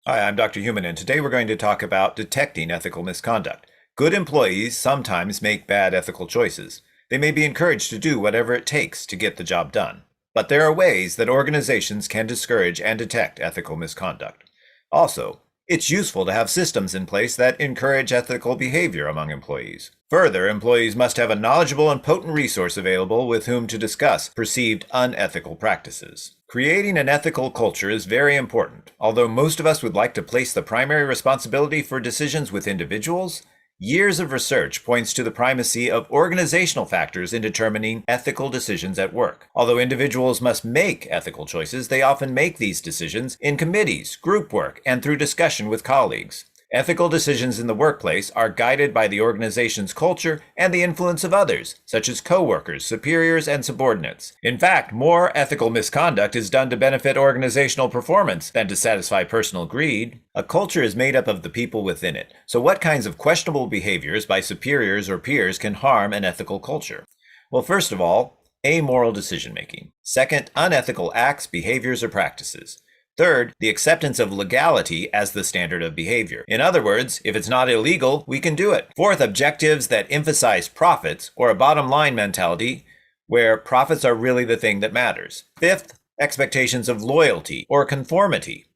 Hi, I'm Dr. Huhmann, and today we're going to talk about detecting ethical misconduct. Good employees sometimes make bad ethical choices. They may be encouraged to do whatever it takes to get the job done. But there are ways that organizations can discourage and detect ethical misconduct. Also, it's useful to have systems in place that encourage ethical behavior among employees. Further, employees must have a knowledgeable and potent resource available with whom to discuss perceived unethical practices. Creating an ethical culture is very important. Although most of us would like to place the primary responsibility for decisions with individuals, years of research points to the primacy of organizational factors in determining ethical decisions at work. Although individuals must make ethical choices, they often make these decisions in committees, group work, and through discussion with colleagues. Ethical decisions in the workplace are guided by the organization's culture and the influence of others, such as coworkers, superiors, and subordinates. In fact, more ethical misconduct is done to benefit organizational performance than to satisfy personal greed. A culture is made up of the people within it, so what kinds of questionable behaviors by superiors or peers can harm an ethical culture? Well, first of all, amoral decision-making. Second, unethical acts, behaviors, or practices. Third, the acceptance of legality as the standard of behavior. In other words, if it's not illegal, we can do it. Fourth, objectives that emphasize profits or a bottom line mentality where profits are really the thing that matters. Fifth, expectations of loyalty or conformity.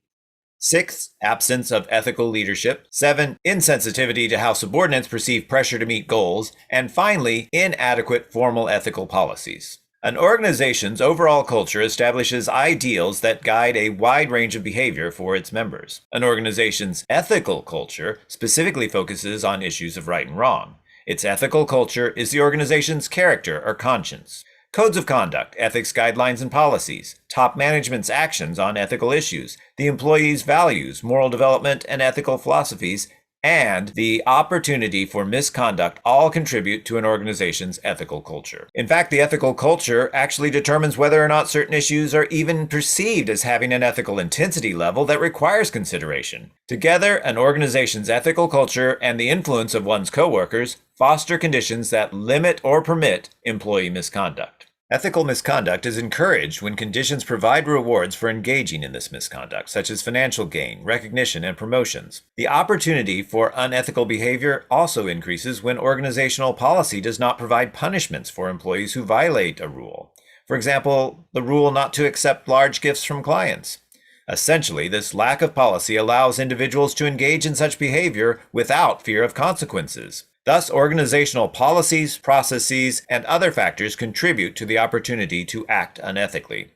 Sixth, absence of ethical leadership. Seven, insensitivity to how subordinates perceive pressure to meet goals. And finally, inadequate formal ethical policies. An organization's overall culture establishes ideals that guide a wide range of behavior for its members. An organization's ethical culture specifically focuses on issues of right and wrong. Its ethical culture is the organization's character or conscience. Codes of conduct, ethics guidelines and policies, top management's actions on ethical issues, the employees' values, moral development, and ethical philosophies, and the opportunity for misconduct all contribute to an organization's ethical culture. In fact, the ethical culture actually determines whether or not certain issues are even perceived as having an ethical intensity level that requires consideration. Together, an organization's ethical culture and the influence of one's coworkers foster conditions that limit or permit employee misconduct. Ethical misconduct is encouraged when conditions provide rewards for engaging in this misconduct, such as financial gain, recognition, and promotions. The opportunity for unethical behavior also increases when organizational policy does not provide punishments for employees who violate a rule. For example, the rule not to accept large gifts from clients. Essentially, this lack of policy allows individuals to engage in such behavior without fear of consequences. Thus, organizational policies, processes, and other factors contribute to the opportunity to act unethically.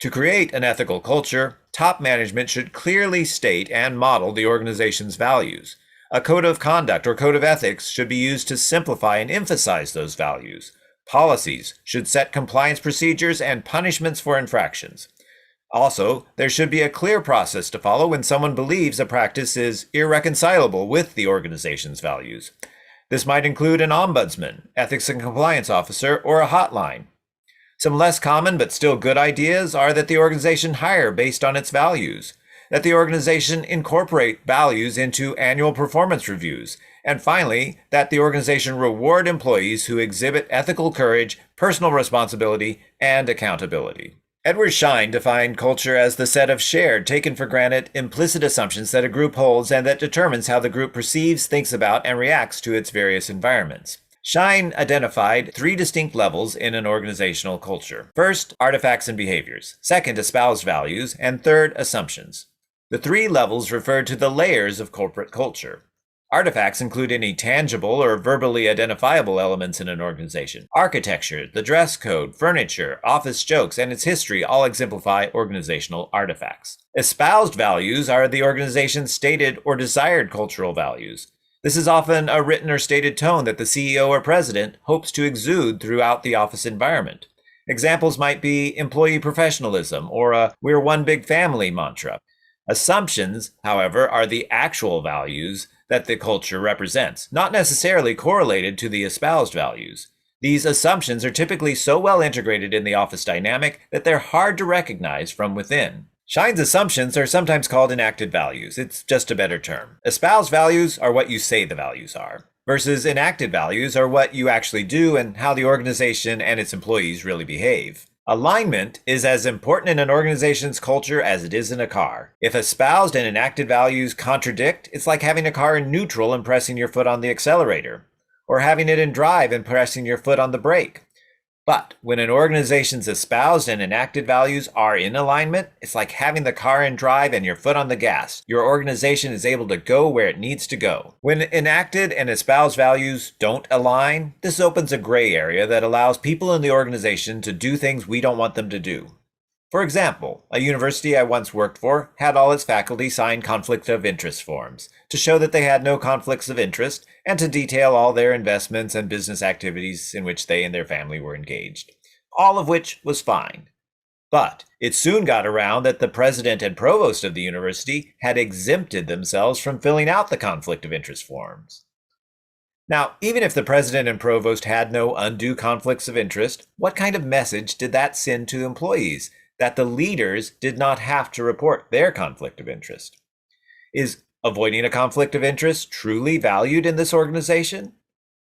To create an ethical culture, top management should clearly state and model the organization's values. A code of conduct or code of ethics should be used to simplify and emphasize those values. Policies should set compliance procedures and punishments for infractions. Also, there should be a clear process to follow when someone believes a practice is irreconcilable with the organization's values. This might include an ombudsman, ethics and compliance officer, or a hotline. Some less common but still good ideas are that the organization hire based on its values, that the organization incorporate values into annual performance reviews, and finally, that the organization reward employees who exhibit ethical courage, personal responsibility, and accountability. Edward Schein defined culture as the set of shared, taken for granted, implicit assumptions that a group holds and that determines how the group perceives, thinks about, and reacts to its various environments. Schein identified three distinct levels in an organizational culture. First, artifacts and behaviors. Second, espoused values. And third, assumptions. The three levels refer to the layers of corporate culture. Artifacts include any tangible or verbally identifiable elements in an organization. Architecture, the dress code, furniture, office jokes, and its history all exemplify organizational artifacts. Espoused values are the organization's stated or desired cultural values. This is often a written or stated tone that the CEO or president hopes to exude throughout the office environment. Examples might be employee professionalism or a "we're one big family" mantra. Assumptions, however, are the actual values that the culture represents, not necessarily correlated to the espoused values. These assumptions are typically so well integrated in the office dynamic that they're hard to recognize from within. Schein's assumptions are sometimes called enacted values. It's just a better term. Espoused values are what you say the values are, versus enacted values are what you actually do and how the organization and its employees really behave. Alignment is as important in an organization's culture as it is in a car. If espoused and enacted values contradict, it's like having a car in neutral and pressing your foot on the accelerator, or having it in drive and pressing your foot on the brake. But when an organization's espoused and enacted values are in alignment, it's like having the car in drive and your foot on the gas. Your organization is able to go where it needs to go. When enacted and espoused values don't align, this opens a gray area that allows people in the organization to do things we don't want them to do. For example, a university I once worked for had all its faculty sign conflict of interest forms to show that they had no conflicts of interest and to detail all their investments and business activities in which they and their family were engaged, all of which was fine. But it soon got around that the president and provost of the university had exempted themselves from filling out the conflict of interest forms. Now, even if the president and provost had no undue conflicts of interest, what kind of message did that send to employees? That the leaders did not have to report their conflict of interest. Is avoiding a conflict of interest truly valued in this organization?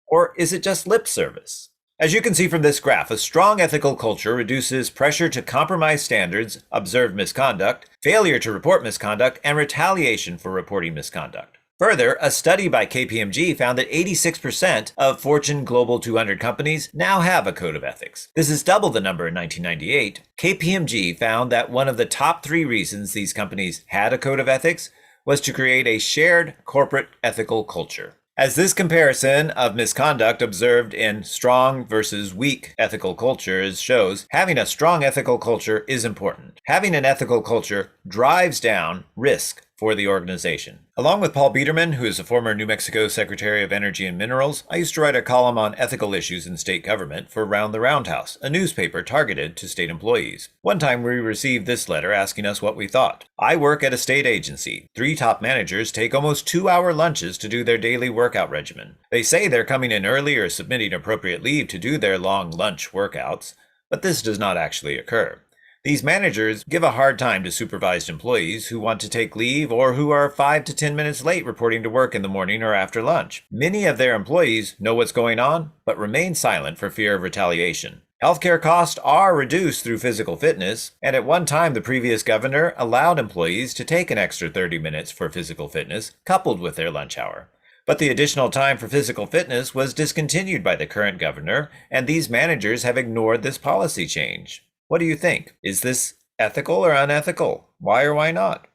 Or is it just lip service? As you can see from this graph, a strong ethical culture reduces pressure to compromise standards, observe misconduct, failure to report misconduct, and retaliation for reporting misconduct. Further, a study by KPMG found that 86% of Fortune Global 200 companies now have a code of ethics. This is double the number in 1998. KPMG found that one of the top 3 reasons these companies had a code of ethics was to create a shared corporate ethical culture. As this comparison of misconduct observed in strong versus weak ethical cultures shows, having a strong ethical culture is important. Having an ethical culture drives down risk for the organization. Along with Paul Biederman, who is a former New Mexico Secretary of Energy and Minerals, I used to write a column on ethical issues in state government for Round the Roundhouse, a newspaper targeted to state employees. One time we received this letter asking us what we thought. I work at a state agency. 3 top managers take almost 2-hour lunches to do their daily workout regimen. They say they're coming in early or submitting appropriate leave to do their long lunch workouts, but this does not actually occur. These managers give a hard time to supervised employees who want to take leave or who are 5 to 10 minutes late reporting to work in the morning or after lunch. Many of their employees know what's going on, but remain silent for fear of retaliation. Healthcare costs are reduced through physical fitness, and at one time the previous governor allowed employees to take an extra 30 minutes for physical fitness, coupled with their lunch hour. But the additional time for physical fitness was discontinued by the current governor, and these managers have ignored this policy change. What do you think? Is this ethical or unethical? Why or why not?